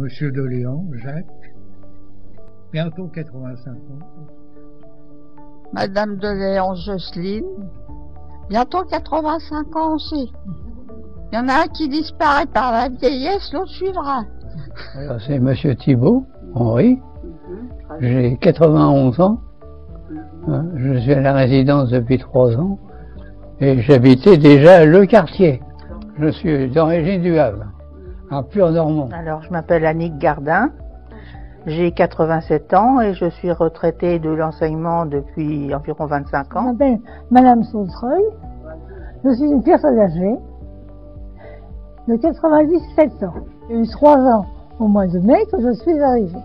Monsieur de Léon, Jacques, bientôt 85 ans. Madame de Léon, Jocelyne, bientôt 85 ans aussi. Il y en a un qui disparaît par la vieillesse, l'autre suivra. Alors, c'est Monsieur Thibault, Henri. J'ai 91 ans. Je suis à la résidence depuis 3 ans. Et j'habitais déjà le quartier. Je suis d'origine du Havre, un pur normand. Alors, je m'appelle Annick Gardin. J'ai 87 ans et je suis retraitée de l'enseignement depuis environ 25 ans. Je m'appelle Madame Sautreuil. Je suis une personne âgée de 97 ans. Il y a eu 3 ans au mois de mai que je suis arrivée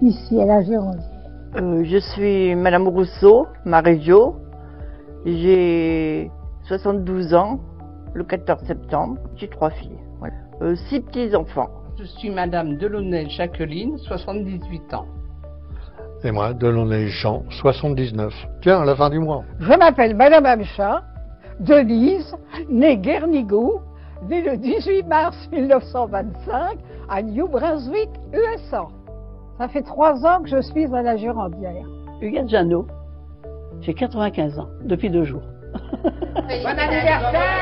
ici à la Gironde. Je suis Madame Rousseau, Marie-Jo. J'ai 72 ans, le 14 septembre. J'ai 3 filles, 6 petits-enfants. Je suis Madame Delaunay Jacqueline, 78 ans. Et moi, Delaunay Jean, 79. Tiens, à la fin du mois. Je m'appelle Madame Amcha, Denise, née Guernigoux, née le 18 mars 1925 à New Brunswick, USA. Ça fait 3 ans que je suis à la Girondière. Huguette Jeannot, j'ai 95 ans, depuis 2 jours. Bon anniversaire!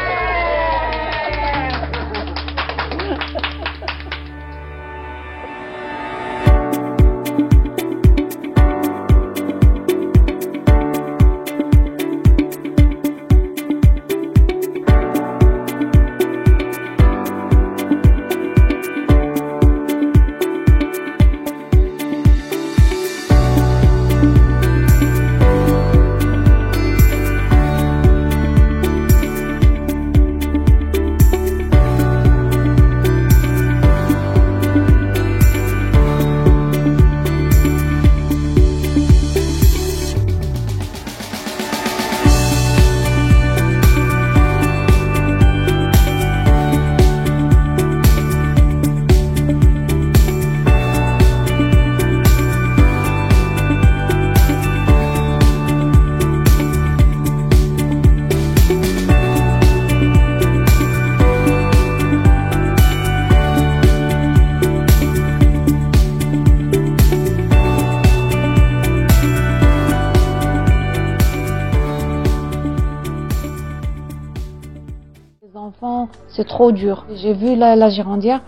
C'est trop dur. J'ai vu la Girondière,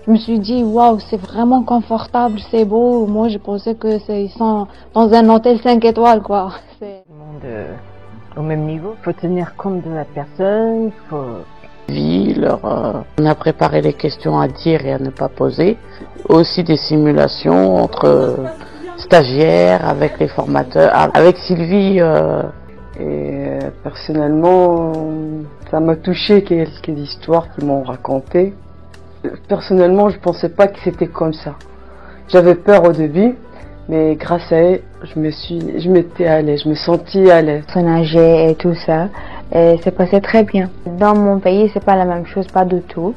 je me suis dit waouh, c'est vraiment confortable, c'est beau. Moi je pensais que ils sont dans un hôtel 5 étoiles quoi. Tout le monde au même niveau. Il faut tenir compte de la personne, on a préparé les questions à dire et à ne pas poser. Aussi des simulations entre stagiaires, avec les formateurs, avec Sylvie. Et personnellement, ça m'a touché quelques histoires qu'ils m'ont racontées. Personnellement, je pensais pas que c'était comme ça. J'avais peur au début, mais grâce à elle, je m'étais à l'aise, je me sentis à l'aise. Personnes âgées et tout ça, c'est passé très bien. Dans mon pays, c'est pas la même chose, pas du tout.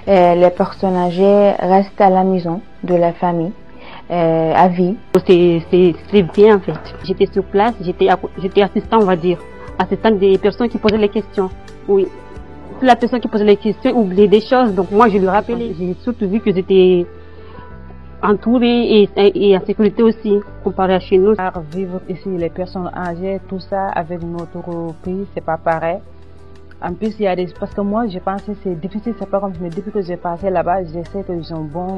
Les personnes âgées restent à la maison de la famille. À vie. C'est bien en fait. J'étais sur place, j'étais assistant, on va dire, assistant des personnes qui posaient les questions. Oui. La personne qui posait les questions oubliait des choses, donc moi je lui rappelais. J'ai surtout vu que j'étais entourée et en sécurité aussi, comparé à chez nous. Vivre ici, les personnes âgées, tout ça, avec notre pays, c'est pas pareil. En plus, il y a des... Parce que moi, j'ai pensé que c'est difficile, c'est pas comme... Mais depuis que j'ai passé là-bas, je sais qu'ils sont bons.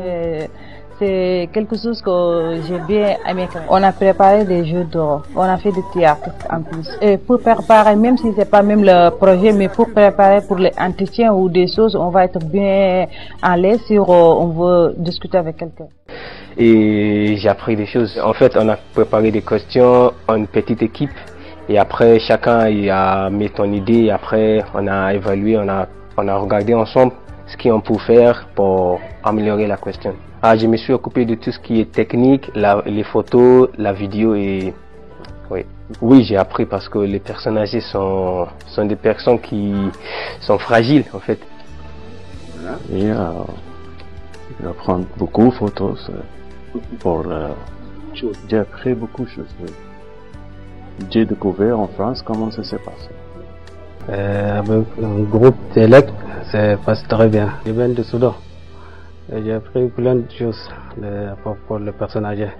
C'est quelque chose que j'ai bien aimé. On a préparé des jeux d'or, on a fait du théâtre en plus. Et pour préparer, même si c'est pas même le projet, mais pour préparer pour les entretiens ou des choses, on va être bien à l'aise si on veut discuter avec quelqu'un. Et j'ai appris des choses. En fait, on a préparé des questions en une petite équipe. Et après, chacun a mis son idée. Et après, on a évalué, on a regardé ensemble ce qu'on peut faire pour améliorer la question. Je me suis occupé de tout ce qui est technique, les photos, la vidéo et oui, j'ai appris parce que les personnes âgées sont des personnes qui sont fragiles en fait. Et je vais prendre beaucoup de photos j'ai appris beaucoup de choses. J'ai découvert en France comment ça s'est passé. Avec un groupe d'élèves, c'est passé très bien. Je viens de Soudan. J'ai appris plein de choses pour les personnes âgées.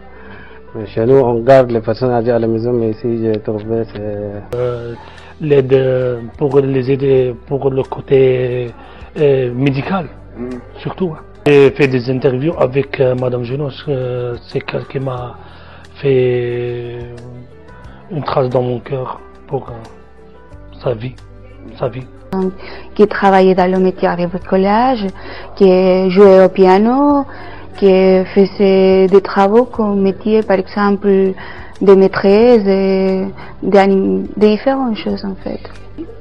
Mais chez nous, on garde les personnes âgées à la maison, mais ici, j'ai trouvé l'aide pour les aider pour le côté médical, surtout. J'ai fait des interviews avec Madame Genos, c'est quelqu'un qui m'a fait une trace dans mon cœur pour sa vie. Qui travaillait dans le métier de bricolage, qui jouait au piano, qui faisait des travaux comme métier, par exemple, de maîtresse, de différentes choses en fait.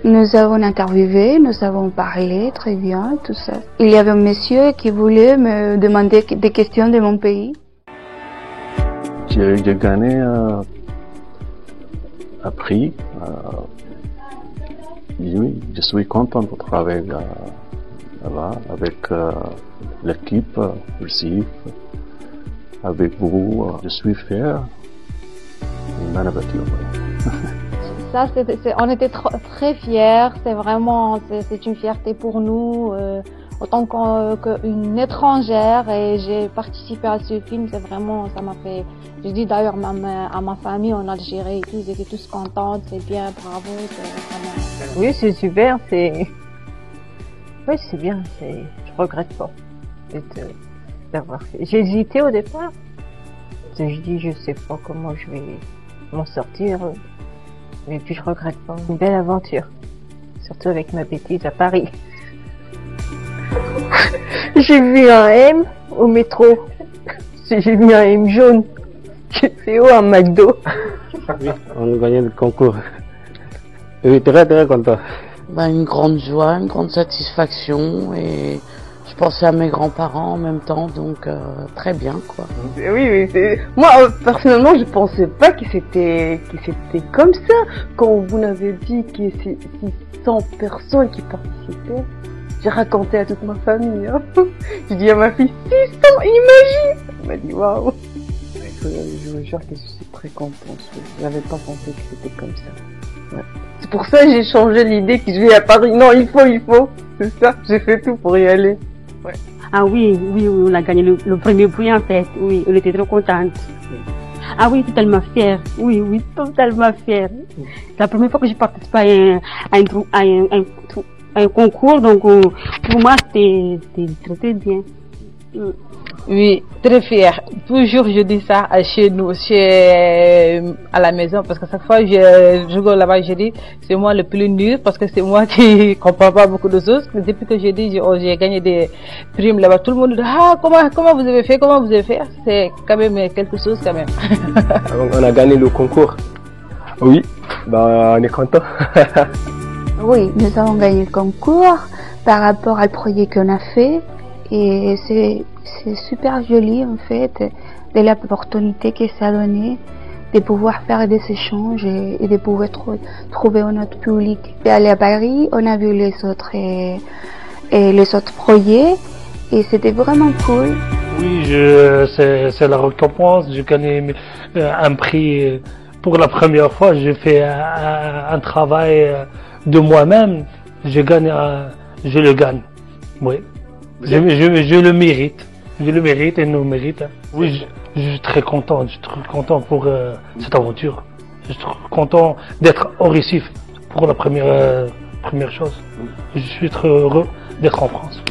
Nous avons interviewé, nous avons parlé très bien, tout ça. Il y avait un monsieur qui voulait me demander des questions de mon pays. J'ai gagné un prix. Oui, je suis content de travailler là avec l'équipe aussi, avec vous. Je suis fier. Ça, on était très fiers. C'est vraiment, c'est une fierté pour nous, autant qu'une étrangère. Et j'ai participé à ce film. C'est vraiment, ça m'a fait. Je dis d'ailleurs à ma famille en Algérie, ils étaient tous contents. C'est bien, bravo. Vraiment... Oui, c'est super. Oui, c'est bien. Je regrette pas d'avoir fait. J'ai hésité au départ. Je dis, je sais pas comment je vais m'en sortir. Mais puis je regrette pas. Une belle aventure. Surtout avec ma bêtise à Paris. J'ai vu un M au métro. J'ai vu un M jaune. J'ai fait haut un McDo. Oui, on a gagné le concours. Oui, très très content. Une grande joie, une grande satisfaction et je pensais à mes grands-parents en même temps, donc très bien quoi. Oui, moi personnellement je pensais pas que c'était comme ça. Quand vous m'avez dit que c'est 600 personnes qui participaient, j'ai raconté à toute ma famille. Hein. J'ai dit à ma fille 600, imagine. Elle m'a dit waouh. Je vous jure que je suis très contente. J'avais pas pensé que c'était comme ça. Ouais. C'est pour ça que j'ai changé l'idée que je vais à Paris. Non, il faut. C'est ça, j'ai fait tout pour y aller. Ouais. Ah oui, on a gagné le premier prix en fait. Oui, on était trop contente. Ah oui, totalement fière. Oui, totalement fière. C'est la première fois que je participe à un concours, donc pour moi c'était très bien. Oui, très fière. Toujours je dis ça chez nous, à la maison, parce que chaque fois je go là-bas, je dis c'est moi le plus nul parce que c'est moi qui comprends pas beaucoup de choses. Mais depuis que je dis j'ai gagné des primes là-bas, tout le monde dit comment vous avez fait, c'est quand même quelque chose quand même. On a gagné le concours. Oui, on est content. Oui, nous avons gagné le concours par rapport au projet qu'on a fait et c'est super joli en fait, de l'opportunité que ça a donné de pouvoir faire des échanges et de pouvoir trouver un autre public. Et aller à Paris, on a vu les autres projets et c'était vraiment cool. Oui, c'est la récompense. J'ai gagné un prix pour la première fois. J'ai fait un travail de moi-même. Je le gagne. Oui. Je le mérite. Je le mérite et nous mérite. Oui, je suis très content. Je suis très content pour cette aventure. Je suis très content d'être au Recife pour la première chose. Je suis très heureux d'être en France.